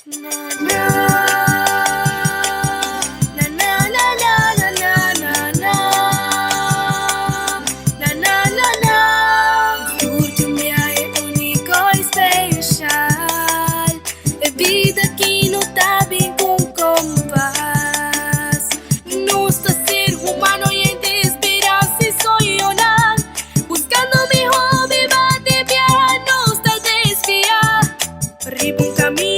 Na, na, na, na, na, na, na, na, na. Na, na, na, na. Curte um viaje único e especial. É vida que não tá bem com compás. Não está ser humano e em esperança e sonhar. Buscando mi hobby, bate viajar, no está desviar. Arriba un camino.